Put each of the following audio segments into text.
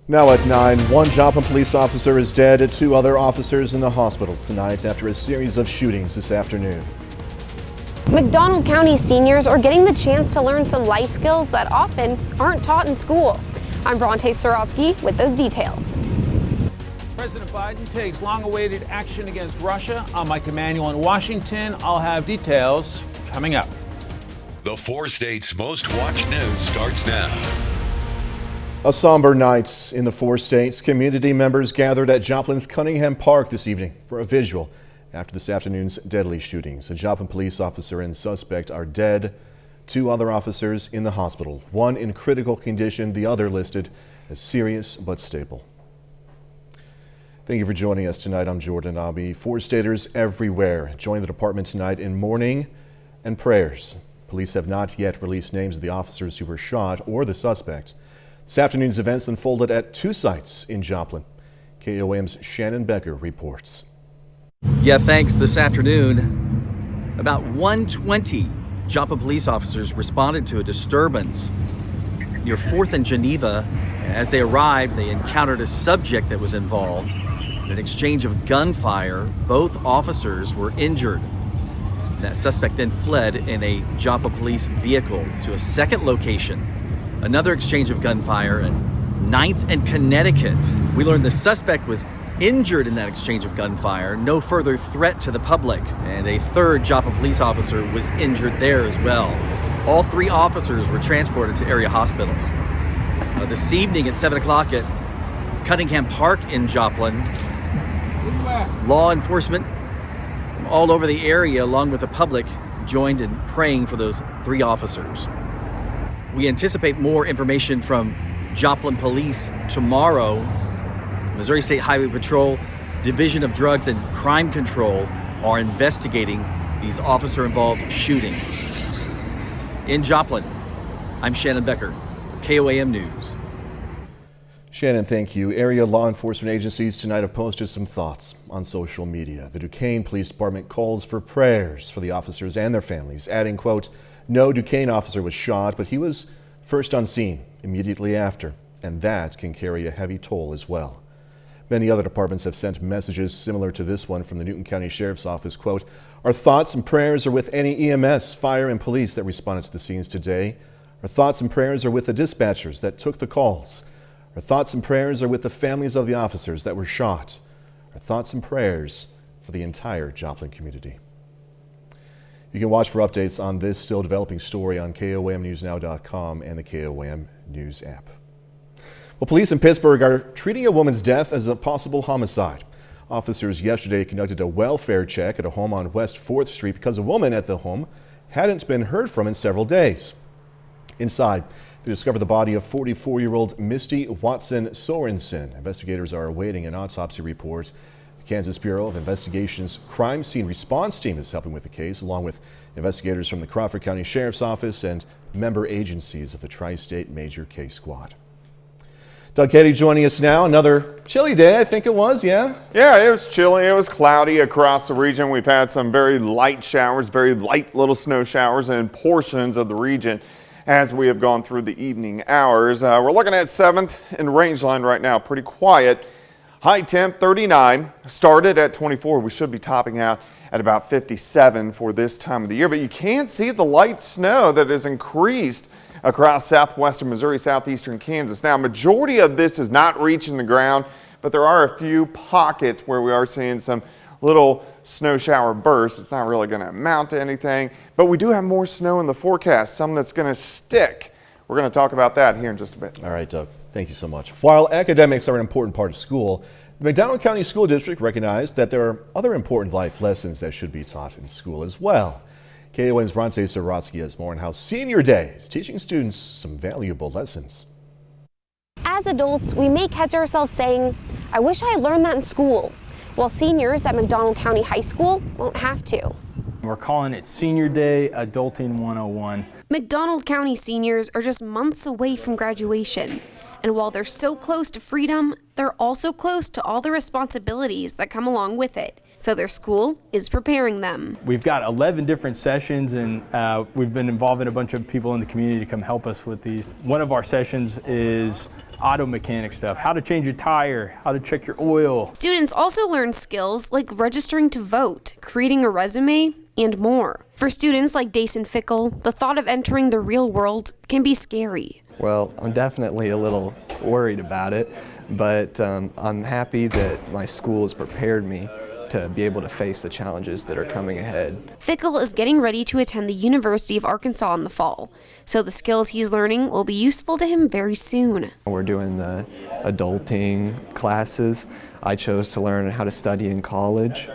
Now at 9, one Joplin police officer is dead, 2 other officers in the hospital tonight after a series of shootings this afternoon. McDonald County seniors are getting the chance to learn some life skills that often aren't taught in school. I'm Bronte Sorotsky with those details. President Biden takes long-awaited action against Russia. I'm Mike Emanuel in Washington. I'll have details coming up. The 4 states' most watched news starts now. A somber night in the 4 states. Community members gathered at Joplin's Cunningham Park this evening for a vigil after this afternoon's deadly shootings. A Joplin police officer and suspect are dead. 2 other officers in the hospital, one in critical condition, the other listed as serious but stable. Thank you for joining us tonight. I'm Jordan Abbey. 4-staters everywhere join the department tonight in mourning and prayers. Police have not yet released names of the officers who were shot or the suspect. This afternoon's events unfolded at 2 sites in Joplin. KOAM's Shannon Becker reports. Yeah, thanks. This afternoon, about 1:20 Joplin police officers responded to a disturbance near 4th and Geneva. As they arrived, they encountered a subject that was involved in an exchange of gunfire. Both officers were injured. That suspect then fled in a Joplin police vehicle to a second location. Another exchange of gunfire in 9th and Connecticut. We learned the suspect was injured in that exchange of gunfire. No further threat to the public. And a third Joplin police officer was injured there as well. All 3 officers were transported to area hospitals. This evening at 7 o'clock at Cunningham Park in Joplin, law enforcement from all over the area, along with the public, joined in praying for those 3 officers. We anticipate more information from Joplin Police tomorrow. Missouri State Highway Patrol, Division of Drugs and Crime Control are investigating these officer-involved shootings. In Joplin, I'm Shannon Becker, KOAM News. Shannon, thank you. Area law enforcement agencies tonight have posted some thoughts on social media. The Duquesne Police Department calls for prayers for the officers and their families, adding, quote, "No Duquesne officer was shot, but he was first on scene immediately after, and that can carry a heavy toll as well." Many other departments have sent messages similar to this one from the Newton County Sheriff's Office, quote, "Our thoughts and prayers are with any EMS, fire, and police that responded to the scenes today. Our thoughts and prayers are with the dispatchers that took the calls. Our thoughts and prayers are with the families of the officers that were shot. Our thoughts and prayers for the entire Joplin community." You can watch for updates on this still developing story on KOAMNewsNow.com and the KOAM News app. Well, police in Pittsburgh are treating a woman's death as a possible homicide. Officers yesterday conducted a welfare check at a home on West 4th Street because a woman at the home hadn't been heard from in several days. Inside, they discovered the body of 44-year-old Misty Watson Sorensen. Investigators are awaiting an autopsy report. The Kansas Bureau of Investigation's Crime Scene Response Team is helping with the case, along with investigators from the Crawford County Sheriff's Office and member agencies of the Tri-State Major Case Squad. Doug Ketty joining us now. Another chilly day, I think it was, yeah? Yeah, it was chilly. It was cloudy across the region. We've had some very light showers, very light little snow showers in portions of the region as we have gone through the evening hours. We're looking at 7th and Rangeline right now, pretty quiet. High temp 39, started at 24. We should be topping out at about 57 for this time of the year, but you can see the light snow that has increased across southwestern Missouri, southeastern Kansas. Now, majority of this is not reaching the ground, but there are a few pockets where we are seeing some little snow shower bursts. It's not really going to amount to anything, but we do have more snow in the forecast, some that's going to stick. We're going to talk about that here in just a bit. All right, Doug. Thank you so much. While academics are an important part of school, the McDonald County School District recognized that there are other important life lessons that should be taught in school as well. KOAM's Bronte Sorotsky has more on how Senior Day is teaching students some valuable lessons. As adults, we may catch ourselves saying, "I wish I had learned that in school," while seniors at McDonald County High School won't have to. We're calling it Senior Day Adulting 101. McDonald County seniors are just months away from graduation. And while they're so close to freedom, they're also close to all the responsibilities that come along with it. So their school is preparing them. We've got 11 different sessions, and we've been involving a bunch of people in the community to come help us with these. One of our sessions is auto mechanic stuff, how to change a tire, how to check your oil. Students also learn skills like registering to vote, creating a resume, and more. For students like Dason Fickle, the thought of entering the real world can be scary. Well, I'm definitely a little worried about it, but I'm happy that my school has prepared me to be able to face the challenges that are coming ahead. Fickle is getting ready to attend the University of Arkansas in the fall, so the skills he's learning will be useful to him very soon. We're doing the adulting classes. I chose to learn how to study in college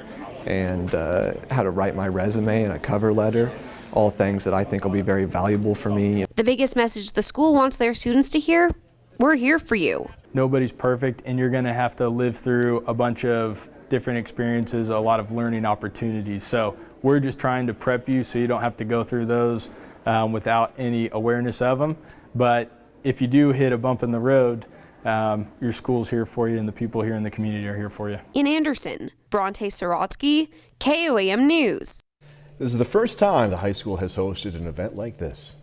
and how to write my resume and a cover letter, all things that I think will be very valuable for me. The biggest message the school wants their students to hear: we're here for you. Nobody's perfect, and you're gonna have to live through a bunch of different experiences, a lot of learning opportunities. So we're just trying to prep you so you don't have to go through those without any awareness of them. But if you do hit a bump in the road, your school's here for you, and the people here in the community are here for you. In Anderson, Bronte Sorotsky, KOAM News. This is the first time the high school has hosted an event like this.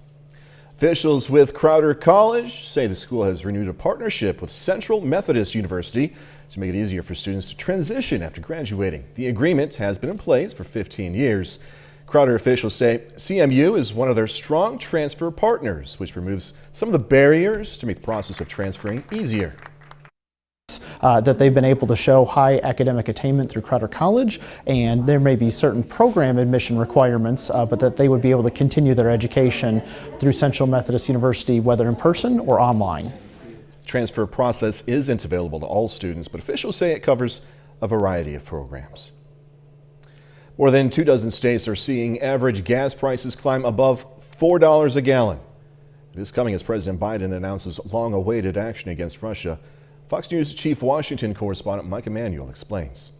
Officials with Crowder College say the school has renewed a partnership with Central Methodist University to make it easier for students to transition after graduating. The agreement has been in place for 15 years. Crowder officials say CMU is one of their strong transfer partners, which removes some of the barriers to make the process of transferring easier. That they've been able to show high academic attainment through Crowder College, and there may be certain program admission requirements, but that they would be able to continue their education through Central Methodist University, whether in person or online. Transfer process isn't available to all students, but officials say it covers a variety of programs. More than 24 states are seeing average gas prices climb above $4 a gallon. This coming as President Biden announces long-awaited action against Russia. Fox News Chief Washington correspondent Mike Emanuel explains.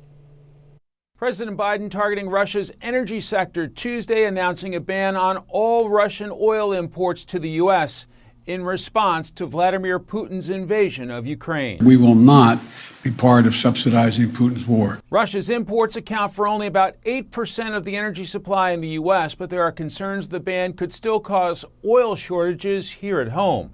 President Biden targeting Russia's energy sector Tuesday, announcing a ban on all Russian oil imports to the U.S. in response to Vladimir Putin's invasion of Ukraine. We will not be part of subsidizing Putin's war. Russia's imports account for only about 8% of the energy supply in the U.S., but there are concerns the ban could still cause oil shortages here at home.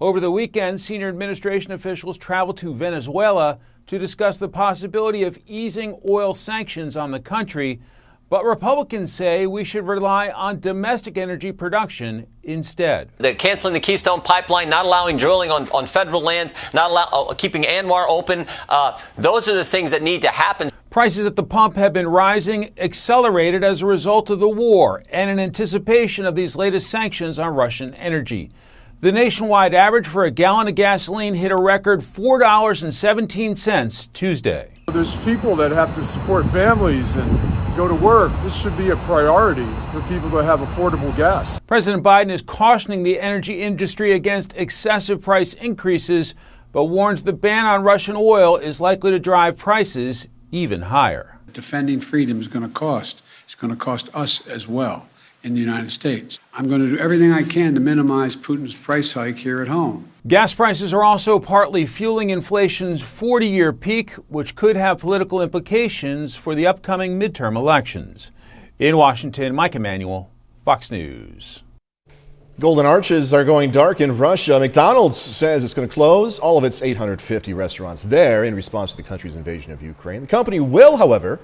Over the weekend, senior administration officials traveled to Venezuela to discuss the possibility of easing oil sanctions on the country, but Republicans say we should rely on domestic energy production instead. They're canceling the Keystone Pipeline, not allowing drilling on federal lands, keeping ANWR open. Those are the things that need to happen. Prices at the pump have been rising, accelerated as a result of the war and in anticipation of these latest sanctions on Russian energy. The nationwide average for a gallon of gasoline hit a record $4.17 Tuesday. There's people that have to support families and go to work. This should be a priority for people to have affordable gas. President Biden is cautioning the energy industry against excessive price increases, but warns the ban on Russian oil is likely to drive prices even higher. Defending freedom is going to cost. It's going to cost us as well in the United States. I'm going to do everything I can to minimize Putin's price hike here at home. Gas prices are also partly fueling inflation's 40-year peak, which could have political implications for the upcoming midterm elections. In Washington, Mike Emanuel, Fox News. Golden arches are going dark in Russia. McDonald's says it's going to close all of its 850 restaurants there in response to the country's invasion of Ukraine. The company will, however,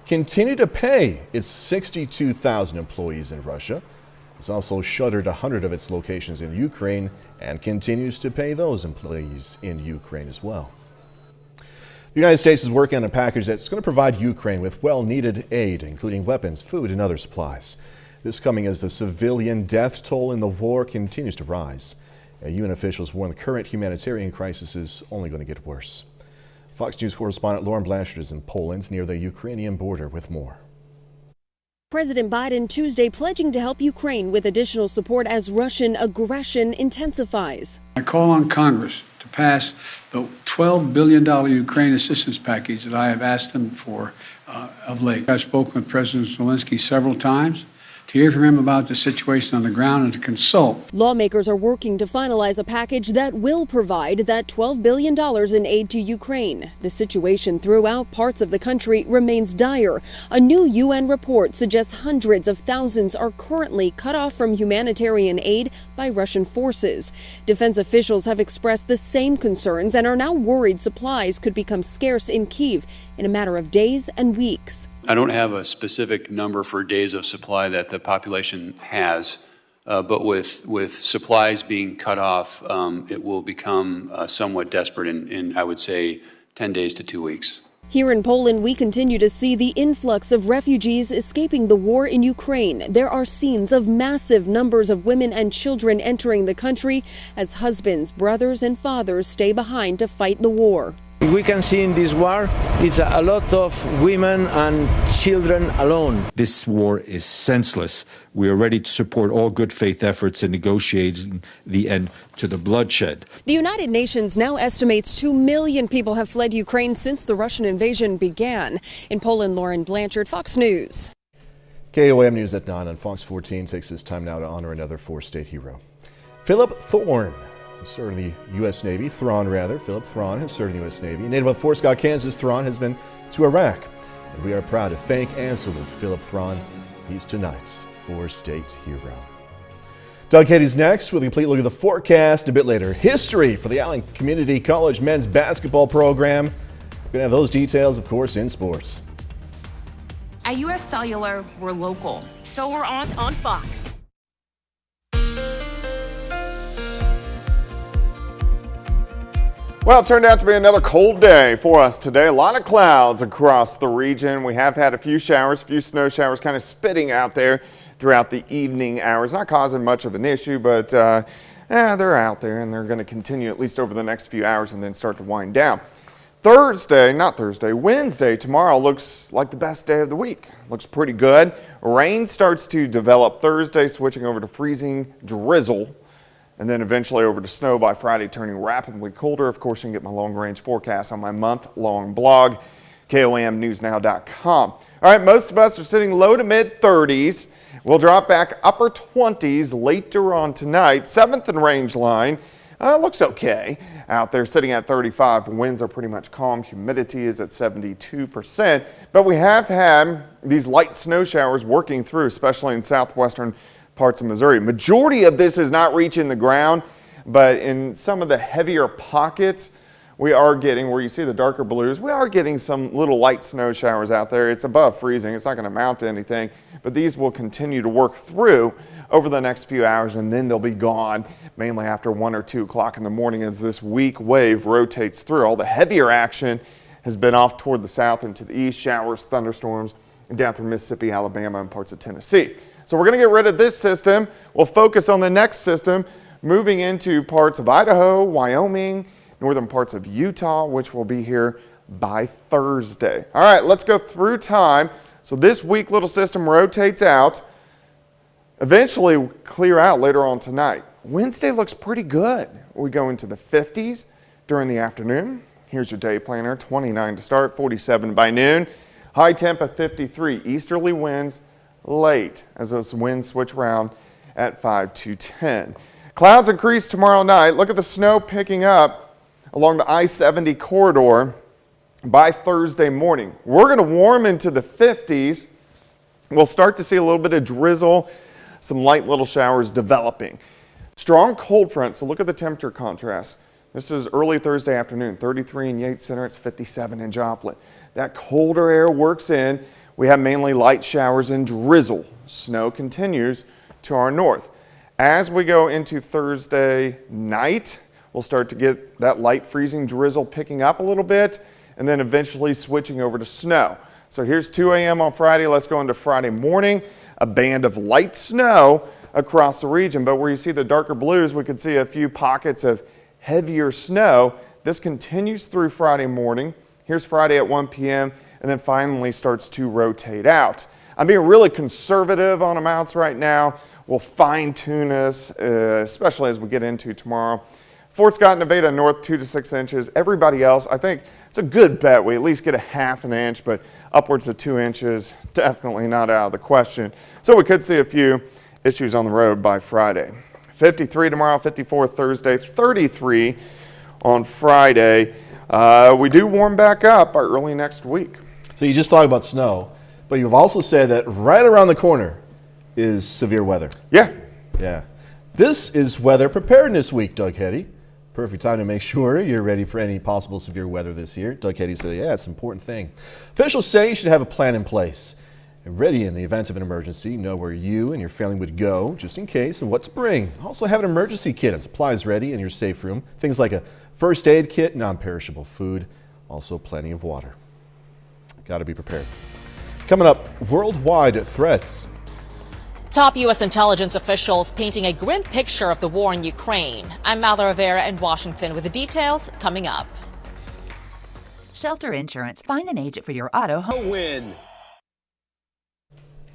continue to pay its 62,000 employees in Russia. It's also shuttered 100 of its locations in Ukraine and continues to pay those employees in Ukraine as well. The United States is working on a package that's going to provide Ukraine with well-needed aid, including weapons, food, and other supplies. This coming as the civilian death toll in the war continues to rise. UN officials warn the current humanitarian crisis is only going to get worse. Fox News correspondent Lauren Blanchard is in Poland near the Ukrainian border with more. President Biden Tuesday pledging to help Ukraine with additional support as Russian aggression intensifies. I call on Congress to pass the $12 billion Ukraine assistance package that I have asked them for of late. I've spoken with President Zelensky several times to hear from him about the situation on the ground and to consult. Lawmakers are working to finalize a package that will provide that $12 billion in aid to Ukraine. The situation throughout parts of the country remains dire. A new UN report suggests hundreds of thousands are currently cut off from humanitarian aid by Russian forces. Defense officials have expressed the same concerns and are now worried supplies could become scarce in Kyiv in a matter of days and weeks. I don't have a specific number for days of supply that the population has, but with supplies being cut off, it will become somewhat desperate in, I would say, 10 days to 2 weeks. Here in Poland, we continue to see the influx of refugees escaping the war in Ukraine. There are scenes of massive numbers of women and children entering the country as husbands, brothers, and fathers stay behind to fight the war. We can see in this war, it's a lot of women and children alone. This war is senseless. We are ready to support all good faith efforts in negotiating the end to the bloodshed. The United Nations now estimates 2 million people have fled Ukraine since the Russian invasion began. In Poland, Lauren Blanchard, Fox News. KOM News at 9 on Fox 14 takes this time now to honor another four-state hero. Philip Thorne served in the U.S. Navy. Philip Thrawn has served in the U.S. Navy. Native of Fort Scott, Kansas, Thrawn has been to Iraq. And we are proud to thank and salute Philip Thrawn. He's tonight's four-state hero. Doug Katie's next with a complete look at the forecast a bit later. History for the Allen Community College men's basketball program. We're going to have those details, of course, in sports. At U.S. Cellular, we're local, so we're on Fox. Well, it turned out to be another cold day for us today. A lot of clouds across the region. We have had a few showers, a few snow showers kind of spitting out there throughout the evening hours. Not causing much of an issue, but they're out there and they're going to continue at least over the next few hours and then start to wind down. Wednesday, tomorrow looks like the best day of the week. Looks pretty good. Rain starts to develop Thursday, switching over to freezing drizzle. And then eventually over to snow by Friday, turning rapidly colder. Of course, you can get my long-range forecast on my month-long blog, KOMNewsNow.com. All right, most of us are sitting low to mid-30s. We'll drop back upper 20s later on tonight. 7th and range line looks okay out there, sitting at 35. Winds are pretty much calm. Humidity is at 72%. But we have had these light snow showers working through, especially in southwestern parts of Missouri. Majority of this is not reaching the ground, but in some of the heavier pockets, we are getting, where you see the darker blues, we are getting some little light snow showers out there. It's above freezing. It's not going to amount to anything, but these will continue to work through over the next few hours, and then they'll be gone mainly after 1 or 2 o'clock in the morning as this weak wave rotates through. All the heavier action has been off toward the south and to the east, showers, thunderstorms, down through Mississippi, Alabama, and parts of Tennessee. So we're going to get rid of this system. We'll focus on the next system, moving into parts of Idaho, Wyoming, northern parts of Utah, which will be here by Thursday. All right, let's go through time. So this weak little system rotates out, eventually clear out later on tonight. Wednesday looks pretty good. We go into the 50s during the afternoon. Here's your day planner, 29 to start, 47 by noon. High temp of 53, easterly winds late as those winds switch around at 5 to 10. Clouds increase tomorrow night. Look at the snow picking up along the I-70 corridor by Thursday morning. We're going to warm into the 50s. We'll start to see a little bit of drizzle, some light little showers developing. Strong cold front, so look at the temperature contrast. This is early Thursday afternoon, 33 in Yates Center, it's 57 in Joplin. That colder air works in. We have mainly light showers and drizzle. Snow continues to our north. As we go into Thursday night, we'll start to get that light freezing drizzle picking up a little bit and then eventually switching over to snow. So here's 2 a.m. on Friday. Let's go into Friday morning. A band of light snow across the region, but where you see the darker blues, we can see a few pockets of heavier snow. This continues through Friday morning. Here's Friday at 1 p.m. and then finally starts to rotate out. I'm being really conservative on amounts right now. We'll fine tune us, especially as we get into tomorrow. Fort Scott, Nevada North, 2 to 6 inches. Everybody else, I think it's a good bet we at least get a half an inch, but upwards of 2 inches, definitely not out of the question. So we could see a few issues on the road by Friday. 53 tomorrow, 54 Thursday, 33 on Friday. We do warm back up early next week. So you just talked about snow, but you've also said that right around the corner is severe weather. Yeah. Yeah. This is Weather Preparedness Week, Doug Heddy. Perfect time to make sure you're ready for any possible severe weather this year. Doug Heddy said, yeah, it's an important thing. Officials say you should have a plan in place and ready in the event of an emergency. Know where you and your family would go just in case and what to bring. Also have an emergency kit and supplies ready in your safe room. Things like a first aid kit, non-perishable food, also plenty of water. Got to be prepared. Coming up, worldwide threats. Top U.S. intelligence officials painting a grim picture of the war in Ukraine. I'm Mallory Rivera in Washington with the details coming up. Shelter Insurance. Find an agent for your auto home win.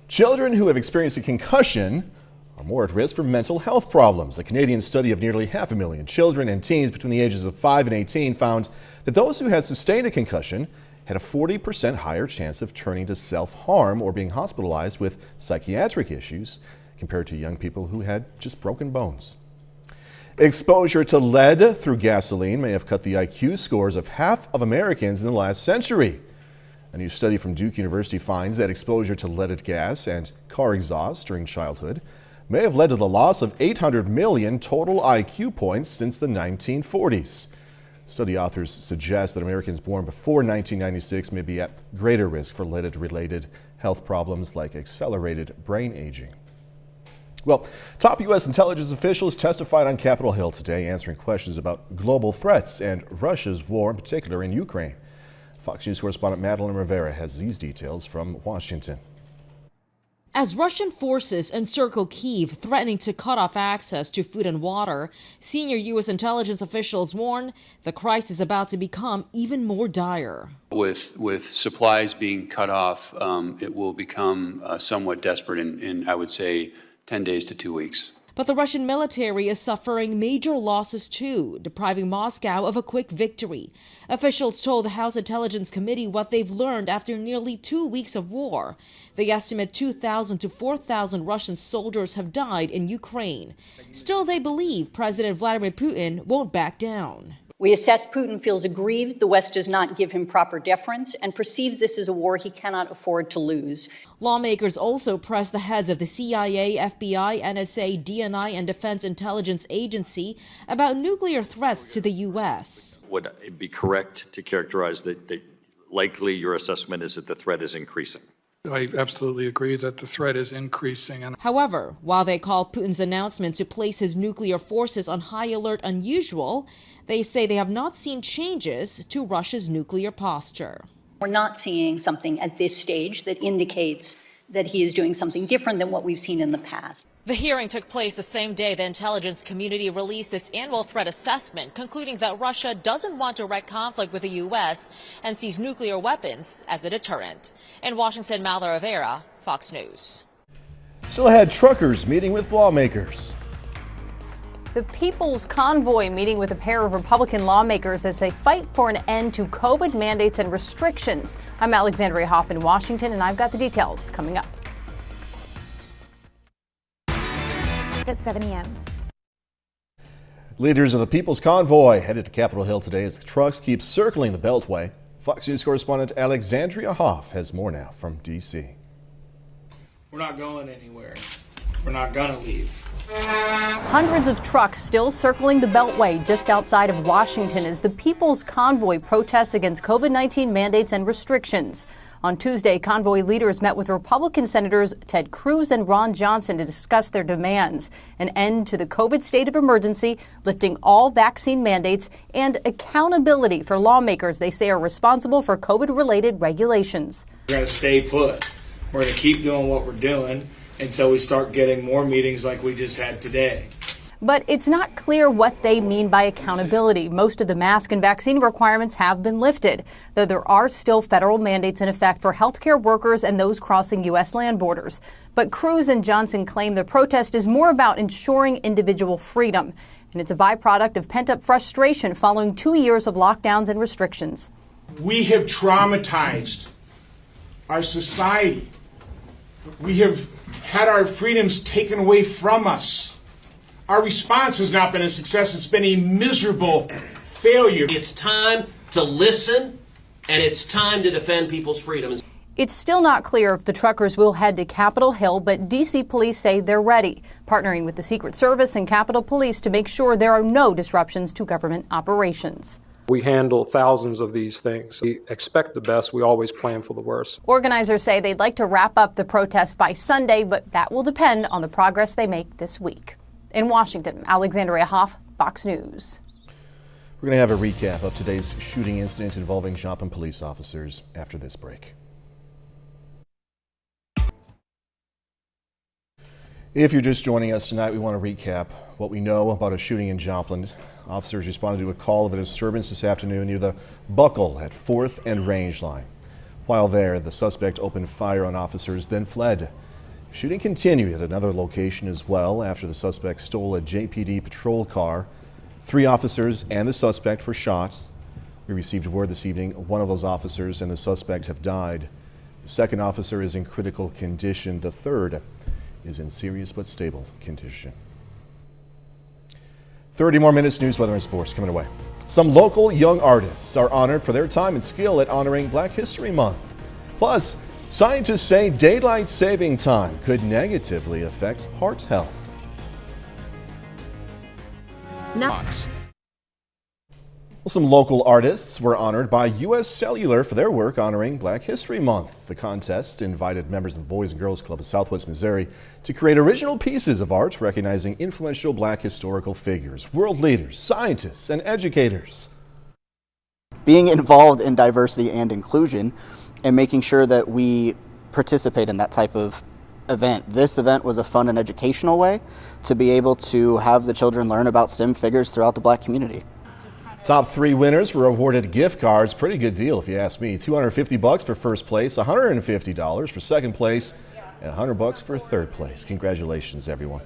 Children who have experienced a concussion are more at risk for mental health problems. A Canadian study of nearly 500,000 children and teens between the ages of 5 and 18 found that those who had sustained a concussion had a 40% higher chance of turning to self-harm or being hospitalized with psychiatric issues compared to young people who had just broken bones. Exposure to lead through gasoline may have cut the IQ scores of half of Americans in the last century. A new study from Duke University finds that exposure to leaded gas and car exhaust during childhood may have led to the loss of 800 million total IQ points since the 1940s. Study authors suggest that Americans born before 1996 may be at greater risk for lead-related health problems like accelerated brain aging. Well, top U.S. intelligence officials testified on Capitol Hill today, answering questions about global threats and Russia's war, in particular in Ukraine. Fox News correspondent Madeline Rivera has these details from Washington. As Russian forces encircle Kyiv, threatening to cut off access to food and water, senior U.S. intelligence officials warn the crisis is about to become even more dire. With supplies being cut off, it will become somewhat desperate in, I would say, 10 days to 2 weeks. But the Russian military is suffering major losses too, depriving Moscow of a quick victory. Officials told the House Intelligence Committee what they've learned after nearly 2 weeks of war. They estimate 2,000 to 4,000 Russian soldiers have died in Ukraine. Still, they believe President Vladimir Putin won't back down. We assess Putin feels aggrieved the West does not give him proper deference and perceives this as a war he cannot afford to lose. Lawmakers also pressed the heads of the CIA, FBI, NSA, DNI, and Defense Intelligence Agency about nuclear threats to the U.S. Would it be correct to characterize that likely your assessment is that the threat is increasing? I absolutely agree that the threat is increasing. However, while they call Putin's announcement to place his nuclear forces on high alert unusual, they say they have not seen changes to Russia's nuclear posture. We're not seeing something at this stage that indicates that he is doing something different than what we've seen in the past. The hearing took place the same day the intelligence community released its annual threat assessment, concluding that Russia doesn't want direct conflict with the U.S. and sees nuclear weapons as a deterrent. In Washington, Mallory Rivera, Fox News. Still ahead, truckers meeting with lawmakers. The People's Convoy meeting with a pair of Republican lawmakers as they fight for an end to COVID mandates and restrictions. I'm Alexandria Hoff in Washington, and I've got the details coming up. At 7 a.m. Leaders of the People's Convoy headed to Capitol Hill today as the trucks keep circling the Beltway. Fox News correspondent Alexandria Hoff has more now from D.C. We're not going anywhere. We're not gonna leave. Hundreds of trucks still circling the Beltway just outside of Washington as the People's Convoy protests against COVID-19 mandates and restrictions. On Tuesday, convoy leaders met with Republican Senators Ted Cruz and Ron Johnson to discuss their demands: an end to the COVID state of emergency, lifting all vaccine mandates, and accountability for lawmakers they say are responsible for COVID-related regulations. We're going to stay put. We're going to keep doing what we're doing until we start getting more meetings like we just had today. But it's not clear what they mean by accountability. Most of the mask and vaccine requirements have been lifted, though there are still federal mandates in effect for healthcare workers and those crossing U.S. land borders. But Cruz and Johnson claim the protest is more about ensuring individual freedom. And it's a byproduct of pent-up frustration following 2 years of lockdowns and restrictions. We have traumatized our society. We have had our freedoms taken away from us. Our response has not been a success. It's been a miserable failure. It's time to listen, and it's time to defend people's freedoms. It's still not clear if the truckers will head to Capitol Hill, but D.C. police say they're ready, partnering with the Secret Service and Capitol Police to make sure there are no disruptions to government operations. We handle thousands of these things. We expect the best. We always plan for the worst. Organizers say they'd like to wrap up the protest by Sunday, but that will depend on the progress they make this week. In Washington, Alexandria Hoff, Fox News. We're going to have a recap of today's shooting incident involving Joplin police officers after this break. If you're just joining us tonight, we want to recap what we know about a shooting in Joplin. Officers responded to a call of a disturbance this afternoon near the Buckle at 4th and Range Line. While there, the suspect opened fire on officers, then fled. Shooting continued at another location as well after the suspect stole a JPD patrol car. 3 officers and the suspect were shot. We received word this evening one of those officers and the suspect have died. The second officer is in critical condition. The third is in serious but stable condition. 30 more minutes, news, weather, and sports coming away. Some local young artists are honored for their time and skill at honoring Black History Month. Plus, scientists say daylight saving time could negatively affect heart health. Knox. Well, some local artists were honored by U.S. Cellular for their work honoring Black History Month. The contest invited members of the Boys and Girls Club of Southwest Missouri to create original pieces of art recognizing influential Black historical figures, world leaders, scientists, and educators. Being involved in diversity and inclusion and making sure that we participate in that type of event. This event was a fun and educational way to be able to have the children learn about STEM figures throughout the Black community. Top 3 winners were awarded gift cards. Pretty good deal if you ask me. $250 for first place, $150 for second place, and $100 for third place. Congratulations, everyone.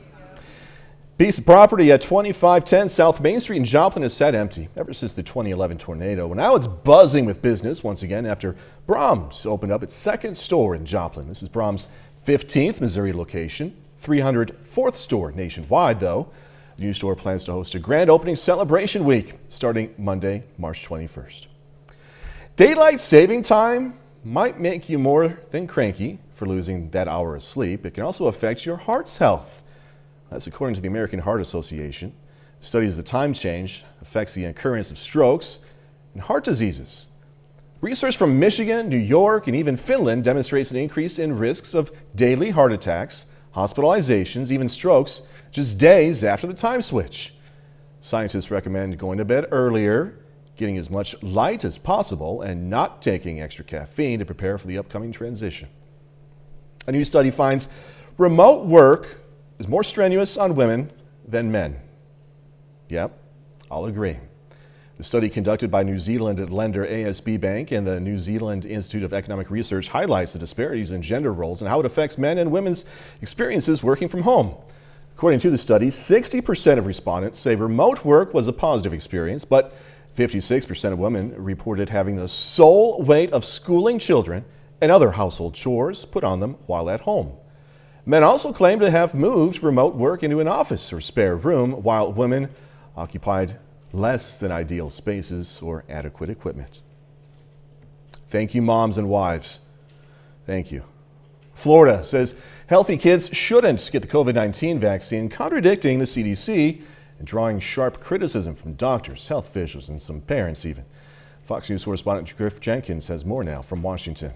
Piece of property at 2510 South Main Street in Joplin has sat empty ever since the 2011 tornado. Well, now it's buzzing with business once again after Brahms opened up its second store in Joplin. This is Brahms' 15th Missouri location, 304th store nationwide, though. The new store plans to host a grand opening celebration week starting Monday, March 21st. Daylight saving time might make you more than cranky for losing that hour of sleep. It can also affect your heart's health. That's according to the American Heart Association. The study of the time change affects the occurrence of strokes and heart diseases. Research from Michigan, New York, and even Finland demonstrates an increase in risks of daily heart attacks, hospitalizations, even strokes, just days after the time switch. Scientists recommend going to bed earlier, getting as much light as possible, and not taking extra caffeine to prepare for the upcoming transition. A new study finds remote work is more strenuous on women than men. Yep, I'll agree. The study conducted by New Zealand lender ASB Bank and the New Zealand Institute of Economic Research highlights the disparities in gender roles and how it affects men and women's experiences working from home. According to the study, 60% of respondents say remote work was a positive experience, but 56% of women reported having the sole weight of schooling children and other household chores put on them while at home. Men also claim to have moved remote work into an office or spare room, while women occupied less than ideal spaces or adequate equipment. Thank you, moms and wives. Thank you. Florida says healthy kids shouldn't get the COVID-19 vaccine, contradicting the CDC and drawing sharp criticism from doctors, health officials, and some parents even. Fox News correspondent Griff Jenkins has more now from Washington.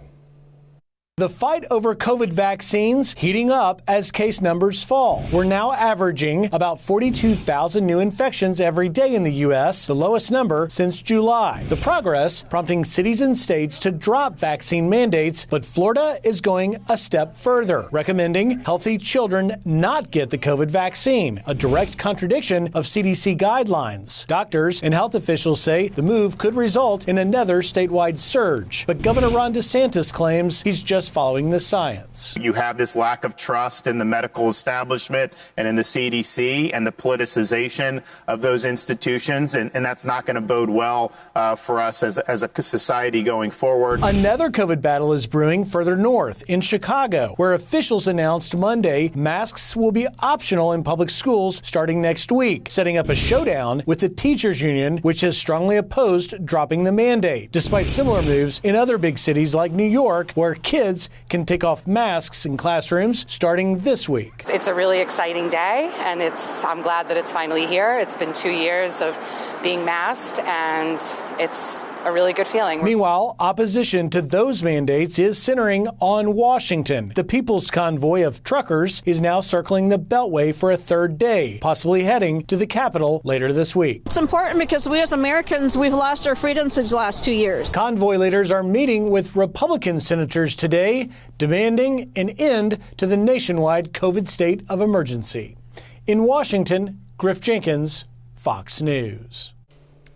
The fight over COVID vaccines heating up as case numbers fall. We're now averaging about 42,000 new infections every day in the U.S., the lowest number since July. The progress prompting cities and states to drop vaccine mandates, but Florida is going a step further, recommending healthy children not get the COVID vaccine, a direct contradiction of CDC guidelines. Doctors and health officials say the move could result in another statewide surge, but Governor Ron DeSantis claims he's just just following the science. You have this lack of trust in the medical establishment and in the CDC and the politicization of those institutions, and that's not going to bode well for us as a society going forward. Another COVID battle is brewing further north in Chicago, where officials announced Monday masks will be optional in public schools starting next week, setting up a showdown with the teachers union, which has strongly opposed dropping the mandate, despite similar moves in other big cities like New York, where kids can take off masks in classrooms starting this week. It's a really exciting day, and I'm glad that it's finally here. It's been 2 years of being masked, and it's a really good feeling. Meanwhile, opposition to those mandates is centering on Washington. The People's Convoy of truckers is now circling the Beltway for a third day, possibly heading to the Capitol later this week. It's important because we as Americans, we've lost our freedoms these last 2 years. Convoy leaders are meeting with Republican senators today, demanding an end to the nationwide COVID state of emergency. In Washington, Griff Jenkins, Fox News.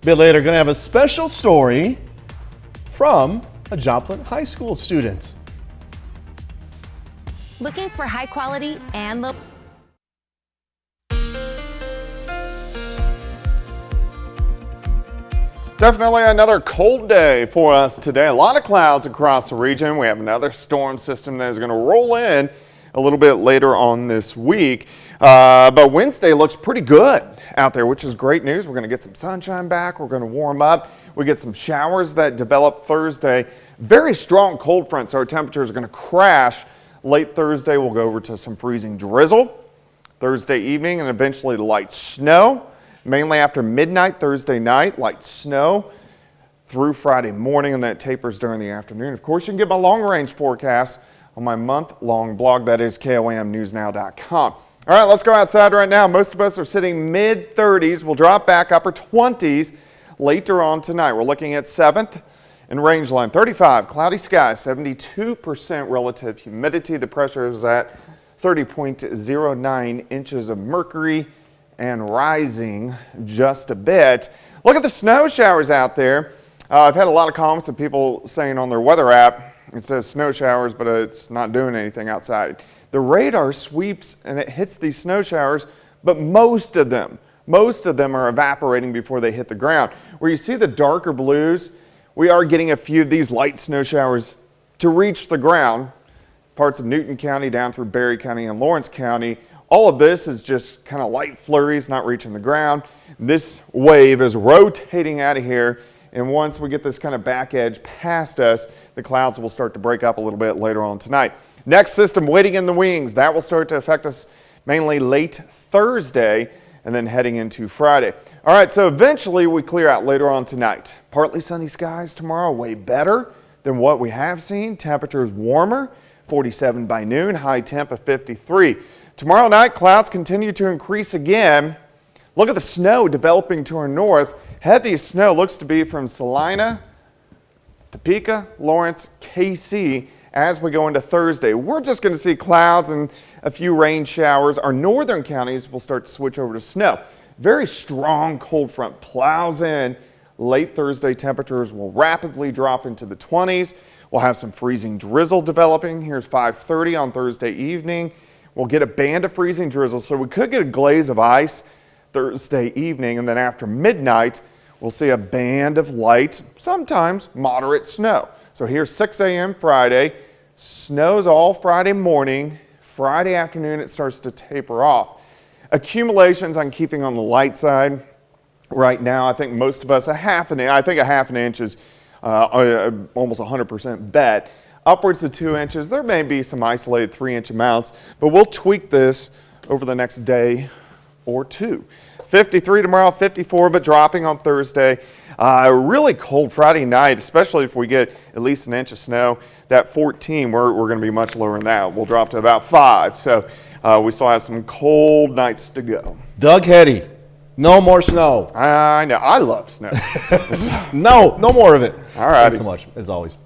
A bit later, going to have a special story from a Joplin High School student. Looking for high quality and low. Definitely another cold day for us today. A lot of clouds across the region. We have another storm system that is going to roll in a little bit later on this week. But Wednesday looks pretty good out there, which is great news. We're going to get some sunshine back. We're going to warm up. We get some showers that develop Thursday. Very strong cold front, so our temperatures are going to crash late Thursday. We'll go over to some freezing drizzle Thursday evening and eventually light snow. Mainly after midnight Thursday night, light snow through Friday morning, and then it tapers during the afternoon. Of course, you can get my long-range forecast on my month-long blog. That is KOAMnewsnow.com. All right, let's go outside right now. Most of us are sitting mid-30s. We'll drop back upper 20s later on tonight. We're looking at 7th and Rangeline. 35, cloudy skies, 72% relative humidity. The pressure is at 30.09 inches of mercury and rising just a bit. Look at the snow showers out there. I've had a lot of comments of people saying on their weather app, it says snow showers, but it's not doing anything outside. The radar sweeps and it hits these snow showers, but most of them are evaporating before they hit the ground. Where you see the darker blues, we are getting a few of these light snow showers to reach the ground. Parts of Newton County down through Berry County and Lawrence County. All of this is just kind of light flurries, not reaching the ground. This wave is rotating out of here, and once we get this kind of back edge past us, the clouds will start to break up a little bit later on tonight. Next system waiting in the wings. That will start to affect us mainly late Thursday and then heading into Friday. All right, so eventually we clear out later on tonight. Partly sunny skies tomorrow, way better than what we have seen. Temperatures warmer, 47 by noon, high temp of 53. Tomorrow night, clouds continue to increase again. Look at the snow developing to our north. Heaviest snow looks to be from Salina, Topeka, Lawrence, KC as we go into Thursday. We're just going to see clouds and a few rain showers. Our northern counties will start to switch over to snow. Very strong cold front plows in. Late Thursday, temperatures will rapidly drop into the 20s. We'll have some freezing drizzle developing. Here's 5:30 on Thursday evening. We'll get a band of freezing drizzle, so we could get a glaze of ice Thursday evening, and then after midnight, we'll see a band of light, sometimes moderate snow. So here's 6 a.m. Friday. Snows all Friday morning. Friday afternoon, it starts to taper off. Accumulations I'm keeping on the light side. Right now, I think most of us, a half an inch is almost 100% bet. Upwards to 2 inches. There may be some isolated 3-inch amounts, but we'll tweak this over the next day or two. 53 tomorrow, 54, but dropping on Thursday. Really cold Friday night, especially if we get at least an inch of snow. That 14, we're going to be much lower than that. We'll drop to about 5. So we still have some cold nights to go. Doug Hetty, no more snow. I know. I love snow. No more of it. All right. Thanks so much, as always.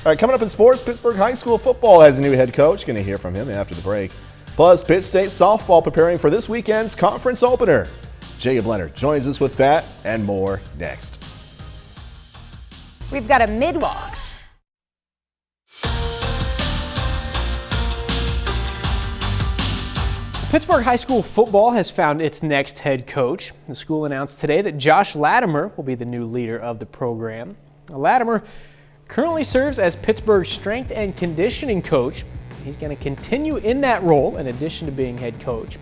All right, coming up in sports, Pittsburgh High School football has a new head coach. Going to hear from him after the break. Plus, Pitt State softball preparing for this weekend's conference opener. Jacob Leonard joins us with that and more next. We've got a mid-walks. Pittsburgh High School football has found its next head coach. The school announced today that Josh Latimer will be the new leader of the program. Latimer currently serves as Pittsburgh's strength and conditioning coach. He's going to continue in that role in addition to being head coach.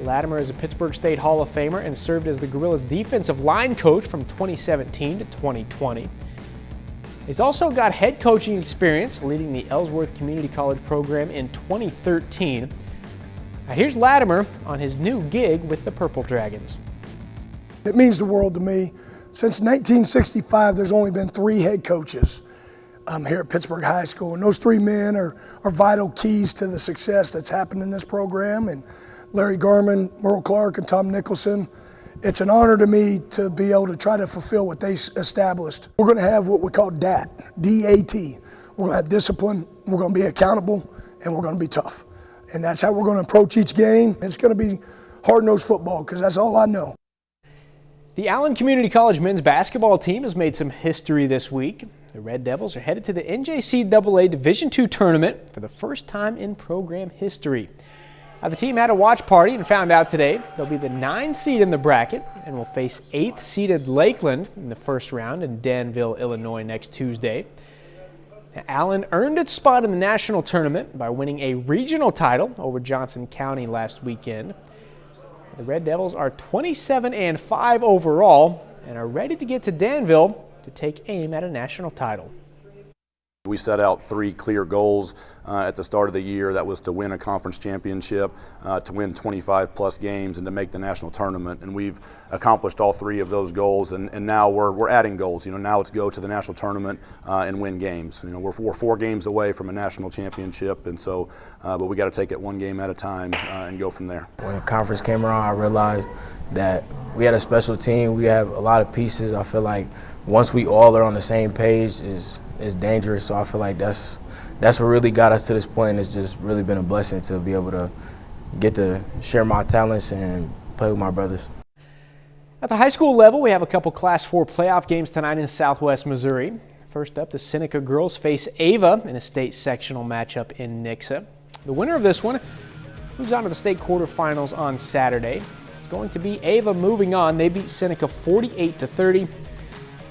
Latimer is a Pittsburgh State Hall of Famer and served as the Gorillas' defensive line coach from 2017 to 2020. He's also got head coaching experience leading the Ellsworth Community College program in 2013. Now here's Latimer on his new gig with the Purple Dragons. It means the world to me. Since 1965, there's only been 3 head coaches here at Pittsburgh High School, and those 3 men are vital keys to the success that's happened in this program. And Larry Garman, Merle Clark, and Tom Nicholson. It's an honor to me to be able to try to fulfill what they established. We're going to have what we call DAT, D-A-T. We're going to have discipline, we're going to be accountable, and we're going to be tough. And that's how we're going to approach each game. It's going to be hard-nosed football because that's all I know. The Allen Community College men's basketball team has made some history this week. The Red Devils are headed to the NJCAA Division II tournament for the first time in program history. The team had a watch party and found out today they'll be the 9 seed in the bracket and will face 8th seeded Lakeland in the first round in Danville, Illinois next Tuesday. Allen earned its spot in the national tournament by winning a regional title over Johnson County last weekend. The Red Devils are 27-5 overall and are ready to get to Danville to take aim at a national title. We set out 3 clear goals at the start of the year. That was to win a conference championship, to win 25 plus games, and to make the national tournament. And we've accomplished all 3 of those goals. And now we're adding goals. Now it's go to the national tournament and win games. We're 4 games away from a national championship, and so but we got to take it 1 game at a time and go from there. When conference came around, I realized that we had a special team. We have a lot of pieces. I feel like once we all are on the same page, is dangerous. So I feel like that's what really got us to this point. It's just really been a blessing to be able to get to share my talents and play with my brothers. At the high school level, we have a couple Class 4 playoff games tonight in Southwest Missouri. First up, the Seneca girls face Ava in a state sectional matchup in Nixa. The winner of this one moves on to the state quarterfinals on Saturday. It's going to be Ava moving on. They beat Seneca 48-30.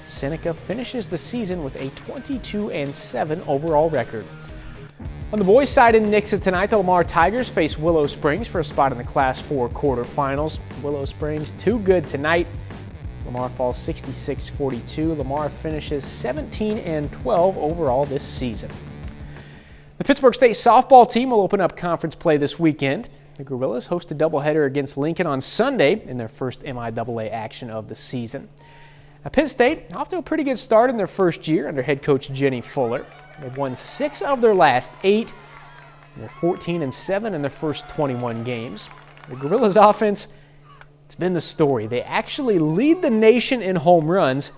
Seneca finishes the season with a 22-7 overall record. On the boys' side in Nixa tonight, the Lamar Tigers face Willow Springs for a spot in the Class 4 quarterfinals. Willow Springs too good tonight. Lamar falls 66-42. Lamar finishes 17-12 overall this season. The Pittsburgh State softball team will open up conference play this weekend. The Gorillas host a doubleheader against Lincoln on Sunday in their first MIAA action of the season. Pitt State off to a pretty good start in their first year under head coach Jenny Fuller. They've won 6 of their last 8, and they're 14-7 in their first 21 games. The Gorillas' offense, it's been the story. They actually lead the nation in home runs,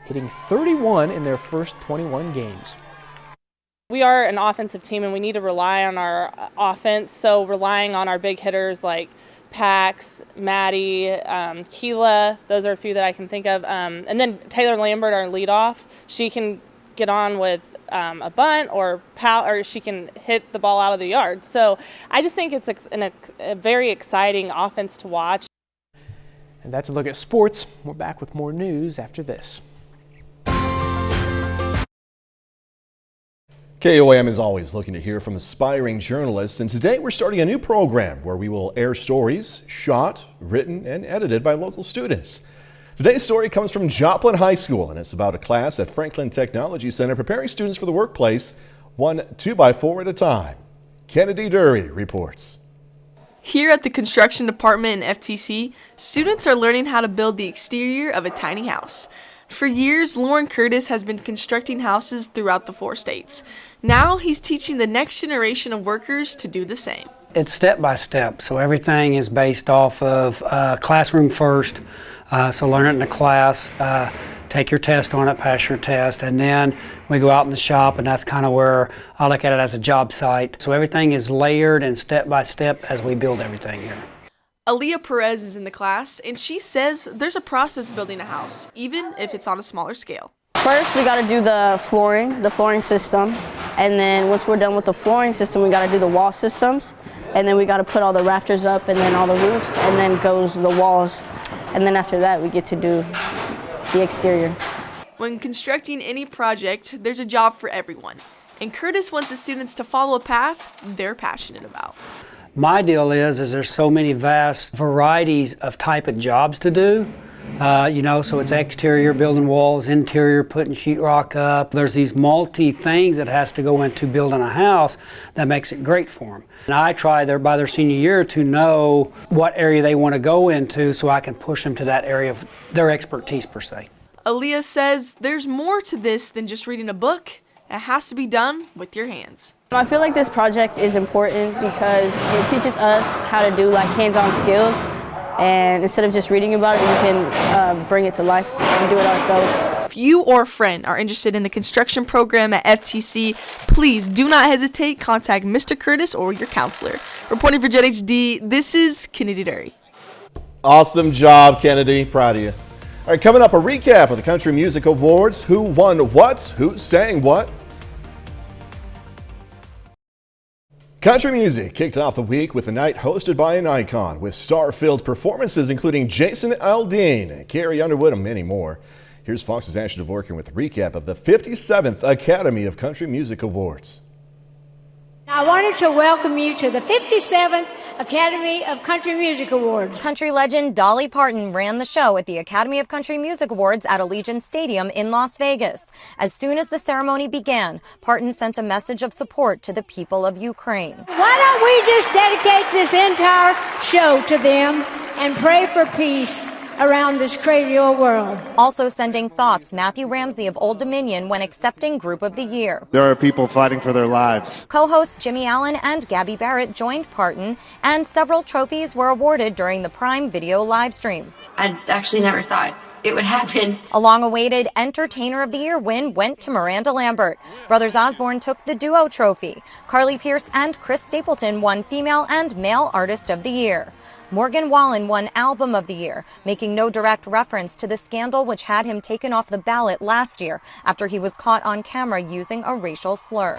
hitting 31 in their first 21 games. We are an offensive team, and we need to rely on our offense, so relying on our big hitters like Pax, Maddie, Keela, those are a few that I can think of. And then Taylor Lambert, our leadoff, she can get on with a bunt or she can hit the ball out of the yard. So I just think it's a very exciting offense to watch. And that's a look at sports. We're back with more news after this. KOAM is always looking to hear from aspiring journalists, and today we're starting a new program where we will air stories shot, written, and edited by local students. Today's story comes from Joplin High School, and it's about a class at Franklin Technology Center preparing students for the workplace, 1 2x4 at a time. Kennedy Dury reports. Here at the construction department in FTC, students are learning how to build the exterior of a tiny house. For years, Lauren Curtis has been constructing houses throughout the 4 states. Now he's teaching the next generation of workers to do the same. It's step by step, so everything is based off of classroom first. So learn it in the class, take your test on it, pass your test, and then we go out in the shop, and that's kind of where I look at it as a job site. So everything is layered and step by step as we build everything here. Aaliyah Perez is in the class, and she says there's a process building a house, even if it's on a smaller scale. First, we got to do the flooring system. And then once we're done with the flooring system, we got to do the wall systems. And then we got to put all the rafters up and then all the roofs, and then goes the walls. And then after that, we get to do the exterior. When constructing any project, there's a job for everyone. And Curtis wants his students to follow a path they're passionate about. My deal is there's so many vast varieties of type of jobs to do. So it's exterior, building walls, interior, putting sheetrock up. There's these multi things that has to go into building a house that makes it great for them. And I try by their senior year to know what area they want to go into so I can push them to that area of their expertise per se. Aaliyah says there's more to this than just reading a book. It has to be done with your hands. I feel like this project is important because it teaches us how to do like hands-on skills. And instead of just reading about it, we can bring it to life and do it ourselves. If you or a friend are interested in the construction program at FTC, please do not hesitate. Contact Mr. Curtis or your counselor. Reporting for Jet HD, this is Kennedy Derry. Awesome job, Kennedy. Proud of you. All right, coming up, a recap of the Country Music Awards. Who won what? Who sang what? Country music kicked off the week with a night hosted by an icon with star-filled performances including Jason Aldean, Carrie Underwood, and many more. Here's Fox's Ashley Dvorkin with a recap of the 57th Academy of Country Music Awards. I wanted to welcome you to the 57th Academy of Country Music Awards. Country legend Dolly Parton ran the show at the Academy of Country Music Awards at Allegiant Stadium in Las Vegas. As soon as the ceremony began, Parton sent a message of support to the people of Ukraine. Why don't we just dedicate this entire show to them and pray for peace around this crazy old world. Also sending thoughts, Matthew Ramsey of Old Dominion when accepting Group of the Year. There are people fighting for their lives. Co-hosts Jimmy Allen and Gabby Barrett joined Parton, and several trophies were awarded during the Prime Video live stream. I actually never thought it would happen. A long-awaited Entertainer of the Year win went to Miranda Lambert. Brothers Osborne took the duo trophy. Carly Pearce and Chris Stapleton won Female and Male Artist of the Year. Morgan Wallen won Album of the Year, making no direct reference to the scandal which had him taken off the ballot last year after he was caught on camera using a racial slur.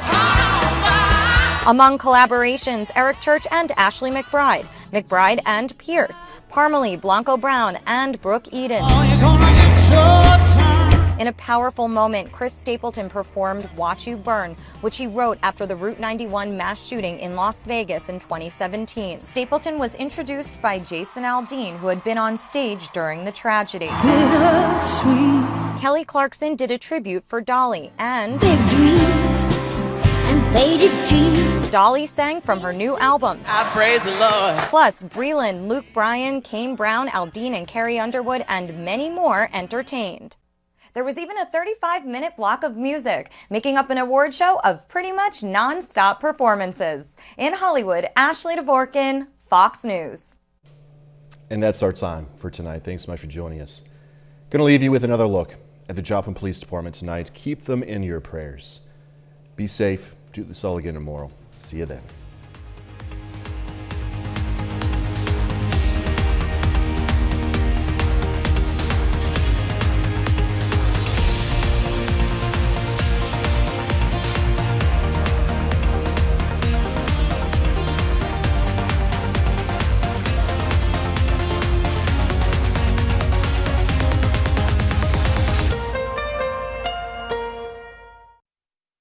Among collaborations, Eric Church and Ashley McBride, McBride and Pierce, Parmalee, Blanco Brown, and Brooke Eden. In a powerful moment, Chris Stapleton performed Watch You Burn, which he wrote after the Route 91 mass shooting in Las Vegas in 2017. Stapleton was introduced by Jason Aldean, who had been on stage during the tragedy. Kelly Clarkson did a tribute for Dolly, and Big Dreams and Faded Jeans. Dolly sang from her new album, I Praise the Lord. Plus, Breland, Luke Bryan, Kane Brown, Aldean, and Carrie Underwood, and many more entertained. There was even a 35-minute block of music, making up an award show of pretty much non-stop performances. In Hollywood, Ashley Dvorkin, Fox News. And that's our time for tonight. Thanks so much for joining us. Going to leave you with another look at the Joplin Police Department tonight. Keep them in your prayers. Be safe. Do this all again tomorrow. See you then.